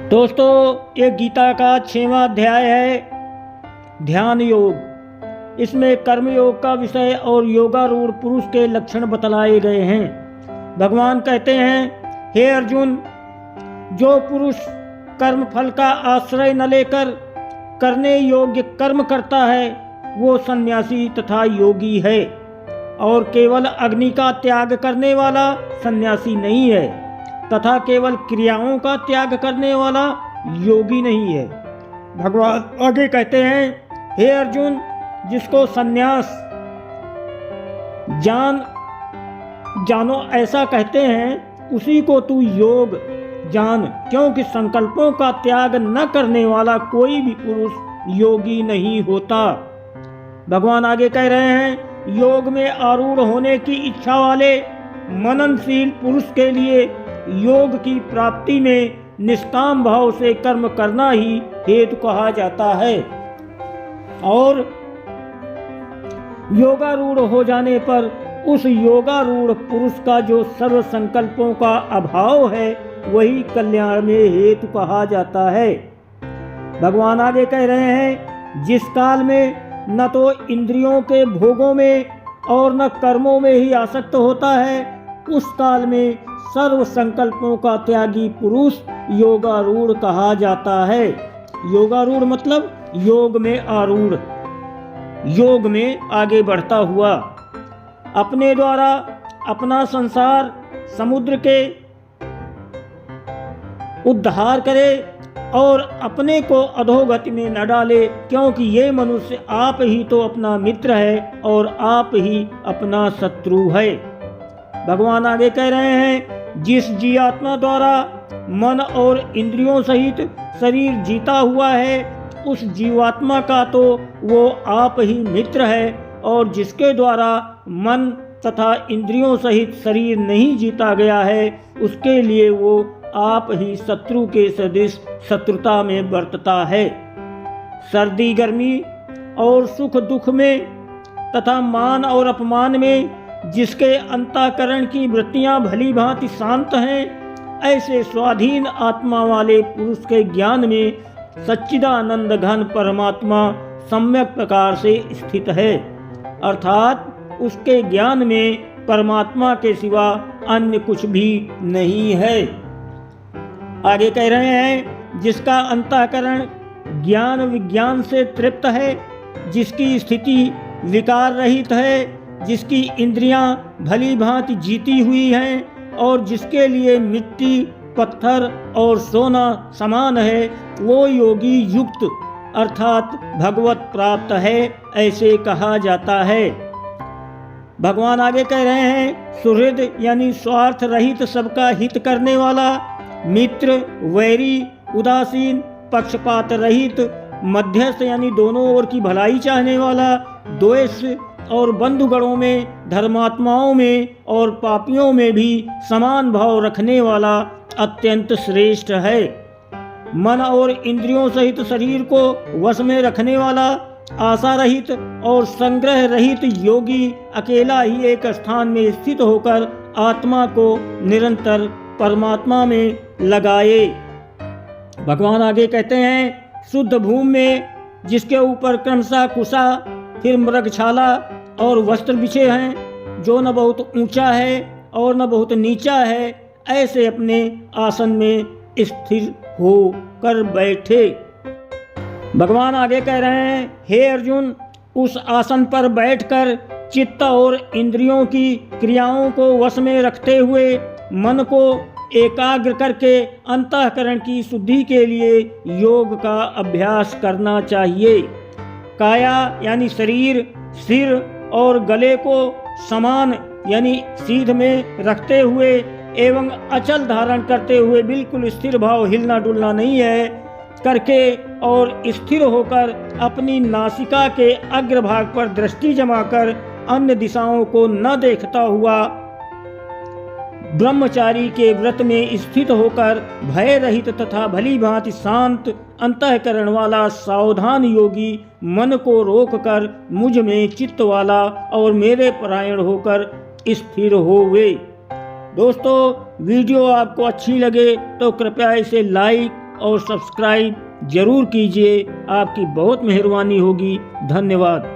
दोस्तों, ये गीता का 6वां अध्याय है ध्यान योग। इसमें कर्म योग का विषय और योगारूढ़ पुरुष के लक्षण बतलाए गए हैं। भगवान कहते हैं, हे अर्जुन, जो पुरुष कर्म फल का आश्रय न लेकर करने योग्य कर्म करता है वो सन्यासी तथा योगी है, और केवल अग्नि का त्याग करने वाला सन्यासी नहीं है तथा केवल क्रियाओं का त्याग करने वाला योगी नहीं है। भगवान आगे कहते हैं, हे अर्जुन, जिसको सन्यास जानो ऐसा कहते हैं, उसी को तू योग जान, क्योंकि संकल्पों का त्याग न करने वाला कोई भी पुरुष योगी नहीं होता। भगवान आगे कह रहे हैं, योग में आरूढ़ होने की इच्छा वाले मननशील पुरुष के लिए योग की प्राप्ति में निष्काम भाव से कर्म करना ही हेतु कहा जाता है, और योगारूढ़ हो जाने पर उस योगारूढ़ पुरुष का जो सर्व संकल्पों का अभाव है वही कल्याण में हेतु कहा जाता है। भगवान आगे कह रहे हैं, जिस काल में न तो इंद्रियों के भोगों में और न कर्मों में ही आसक्त होता है, उस काल में सर्व संकल्पों का त्यागी पुरुष योगारूढ़ कहा जाता है। योगारूढ़ मतलब योग में आरूढ़, योग में आगे बढ़ता हुआ, अपने द्वारा अपना संसार समुद्र के उद्धार करे और अपने को अधोगति में न डाले, क्योंकि ये मनुष्य आप ही तो अपना मित्र है और आप ही अपना शत्रु है। भगवान आगे कह रहे हैं, जिस जीवात्मा द्वारा मन और इंद्रियों सहित शरीर जीता हुआ है, उस जीवात्मा का तो वो आप ही मित्र है, और जिसके द्वारा मन तथा इंद्रियों सहित शरीर नहीं जीता गया है, उसके लिए वो आप ही शत्रु के सदृश शत्रुता में बरतता है। सर्दी गर्मी और सुख दुख में तथा मान और अपमान में जिसके अंतःकरण की वृत्तियां भली भांति शांत हैं, ऐसे स्वाधीन आत्मा वाले पुरुष के ज्ञान में सच्चिदानंद घन परमात्मा सम्यक प्रकार से स्थित है, अर्थात उसके ज्ञान में परमात्मा के सिवा अन्य कुछ भी नहीं है। आगे कह रहे हैं, जिसका अंतःकरण ज्ञान विज्ञान से तृप्त है, जिसकी स्थिति विकार रहित है, जिसकी इंद्रियां भली भांति जीती हुई हैं और जिसके लिए मिट्टी पत्थर और सोना समान है, वो योगी युक्त अर्थात भगवत प्राप्त है, ऐसे कहा जाता है। भगवान आगे कह रहे हैं, सुहृद यानी स्वार्थ रहित सबका हित करने वाला, मित्र वैरी उदासीन पक्षपात रहित, मध्यस्थ यानी दोनों ओर की भलाई चाहने वाला, द्वेष और बंधुगणों में, धर्मात्माओं में और पापियों में भी समान भाव रखने वाला अत्यंत श्रेष्ठ है। मन और इंद्रियों सहित शरीर को वश में रखने वाला, आशा रहित और संग्रह रहित योगी अकेला ही एक स्थान में स्थित होकर आत्मा को निरंतर परमात्मा में लगाए। भगवान आगे कहते हैं, शुद्ध भूमि में जिसके ऊपर क्रमशः कुशा फिर मृगछाला और वस्त्र बिछे हैं, जो न बहुत ऊंचा है और न बहुत नीचा है, ऐसे अपने आसन में स्थिर हो कर बैठे। भगवान आगे कह रहे हैं, हे अर्जुन, उस आसन पर बैठकर चित्त और इंद्रियों की क्रियाओं को वश में रखते हुए मन को एकाग्र करके अंतःकरण की शुद्धि के लिए योग का अभ्यास करना चाहिए। काया यानी शरीर, सिर और गले को समान यानी सीध में रखते हुए एवं अचल धारण करते हुए बिल्कुल स्थिर भाव, हिलना डुलना नहीं है, करके और स्थिर होकर अपनी नासिका के अग्रभाग पर दृष्टि जमाकर अन्य दिशाओं को न देखता हुआ ब्रह्मचारी के व्रत में स्थित होकर भय रहित तथा भली भांति शांत अंतःकरण वाला सावधान योगी मन को रोककर मुझ में चित्त वाला और मेरे परायण होकर स्थिर होवे। दोस्तों, वीडियो आपको अच्छी लगे तो कृपया इसे लाइक और सब्सक्राइब जरूर कीजिए। आपकी बहुत मेहरबानी होगी। धन्यवाद।